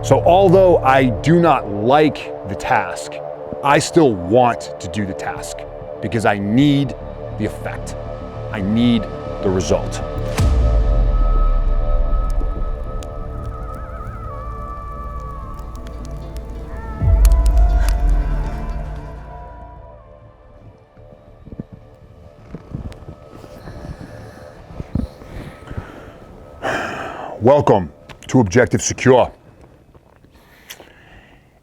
So although I do not like the task, I still want to do the task because I need the effect. I need the result. Welcome to Objective Secure.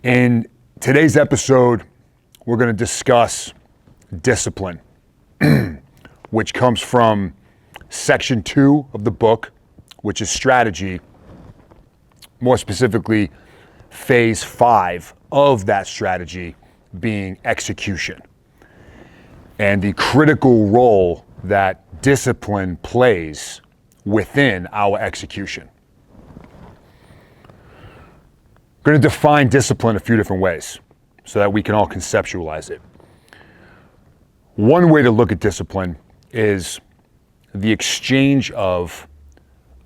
In today's episode, we're going to discuss discipline, which comes from section 2 of the book, which is strategy. More specifically, phase 5 of that strategy being execution, and the critical role that discipline plays within our execution. I'm going to define discipline a few different ways so that we can all conceptualize it. One way to look at discipline is the exchange of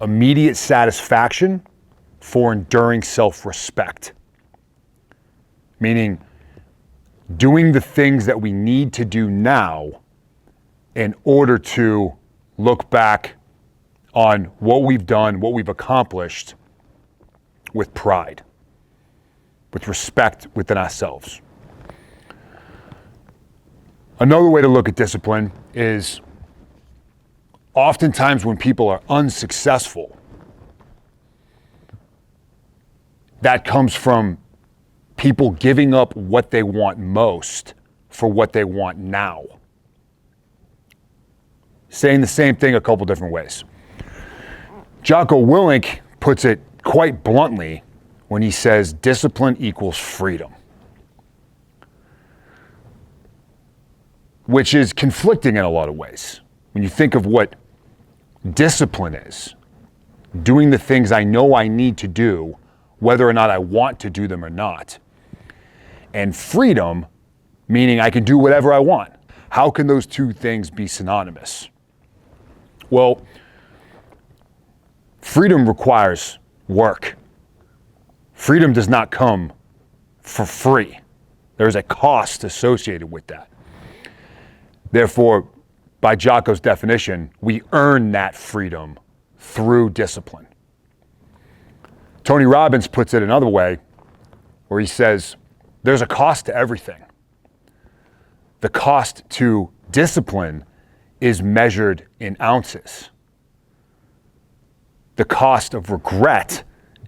immediate satisfaction for enduring self-respect, meaning doing the things that we need to do now in order to look back on what we've done, what we've accomplished with pride, with respect within ourselves. Another way to look at discipline is oftentimes when people are unsuccessful, that comes from people giving up what they want most for what they want now. Saying the same thing a couple different ways. Jocko Willink puts it quite bluntly when he says discipline equals freedom, which is conflicting in a lot of ways. When you think of what discipline is, doing the things I know I need to do, whether or not I want to do them or not, and freedom, meaning I can do whatever I want. How can those two things be synonymous? Well, freedom requires work. Freedom does not come for free. There is a cost associated with that. Therefore, by Jocko's definition, we earn that freedom through discipline. Tony Robbins puts it another way, where he says, there's a cost to everything. The cost to discipline is measured in ounces. The cost of regret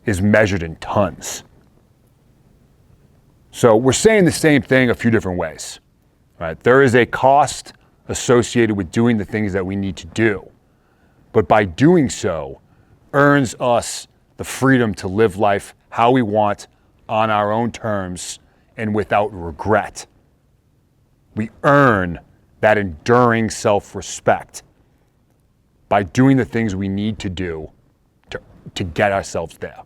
is measured in tons. So we're saying the same thing a few different ways. Right? There is a cost associated with doing the things that we need to do, but by doing so, earns us the freedom to live life how we want on our own terms and without regret. We earn that enduring self-respect by doing the things we need to do to get ourselves there.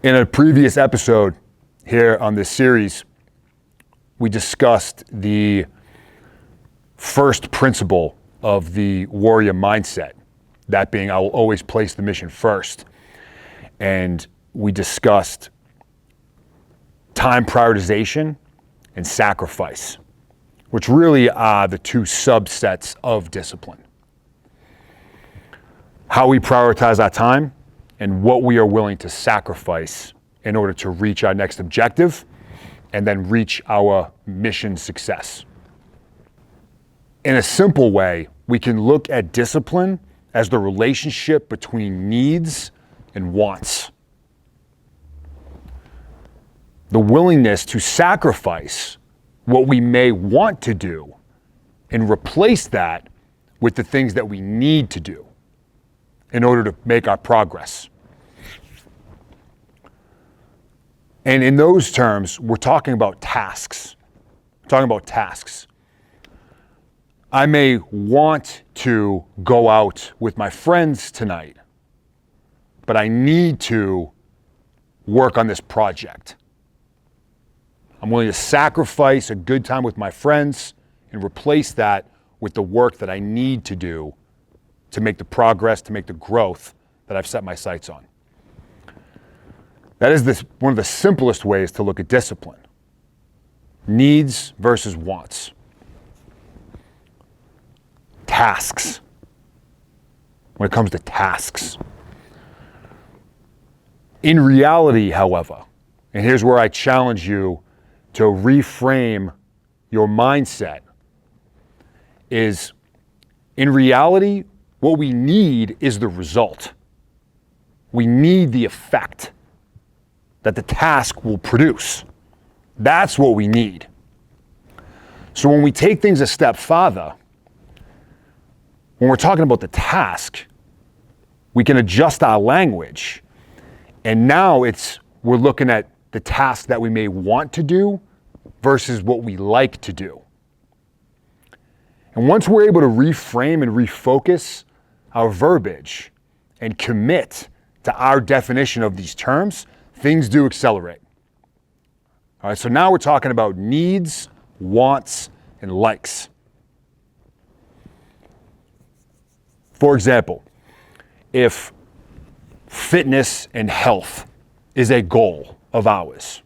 In a previous episode here on this series, we discussed the first principle of the warrior mindset, that being I will always place the mission first. And we discussed time prioritization and sacrifice, which really are the two subsets of discipline. How we prioritize our time and what we are willing to sacrifice in order to reach our next objective and then reach our mission success. In a simple way, we can look at discipline as the relationship between needs and wants. The willingness to sacrifice what we may want to do and replace that with the things that we need to do in order to make our progress. And in those terms, we're talking about tasks. We're talking about tasks. I may want to go out with my friends tonight, but I need to work on this project. I'm willing to sacrifice a good time with my friends and replace that with the work that I need to do to make the progress, to make the growth that I've set my sights on. That is one of the simplest ways to look at discipline. Needs versus wants. Tasks. When it comes to tasks. In reality, however, and here's where I challenge you to reframe your mindset, is in reality, what we need is the result. We need the effect that the task will produce. That's what we need. So when we take things a step farther, when we're talking about the task, we can adjust our language. And now we're looking at the task that we may want to do versus what we like to do. And once we're able to reframe and refocus our verbiage and commit to our definition of these terms, things do accelerate. All right, so now we're talking about needs, wants, and likes. For example, if fitness and health is a goal of ours,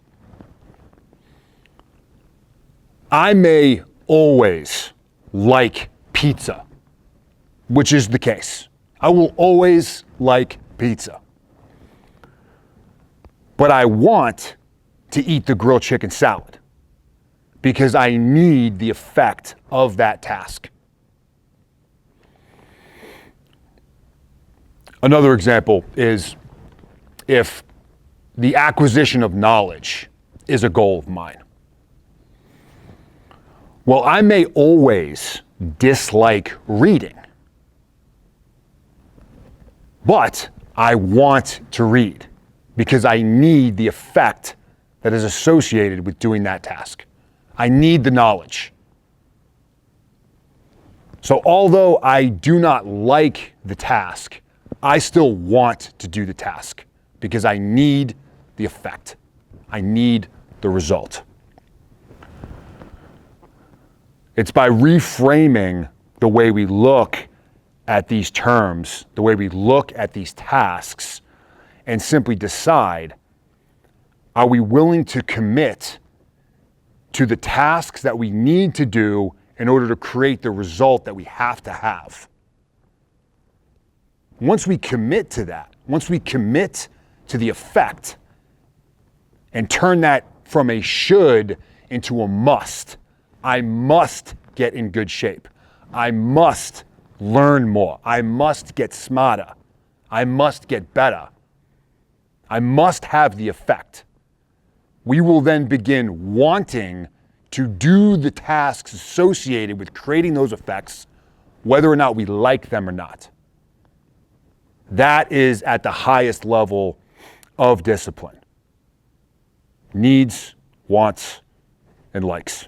I may always like pizza, which is the case. I will always like pizza. But I want to eat the grilled chicken salad because I need the effect of that task. Another example is if the acquisition of knowledge is a goal of mine. Well, I may always dislike reading, but I want to read because I need the effect that is associated with doing that task. I need the knowledge. So although I do not like the task, I still want to do the task because I need the effect. I need the result. It's by reframing the way we look at these terms, the way we look at these tasks, and simply decide, are we willing to commit to the tasks that we need to do in order to create the result that we have to have? Once we commit to that, once we commit to the effect and turn that from a should into a must, I must get in good shape. I must learn more. I must get smarter. I must get better. I must have the effect. We will then begin wanting to do the tasks associated with creating those effects, whether or not we like them or not. That is at the highest level of discipline. Needs, wants, and likes.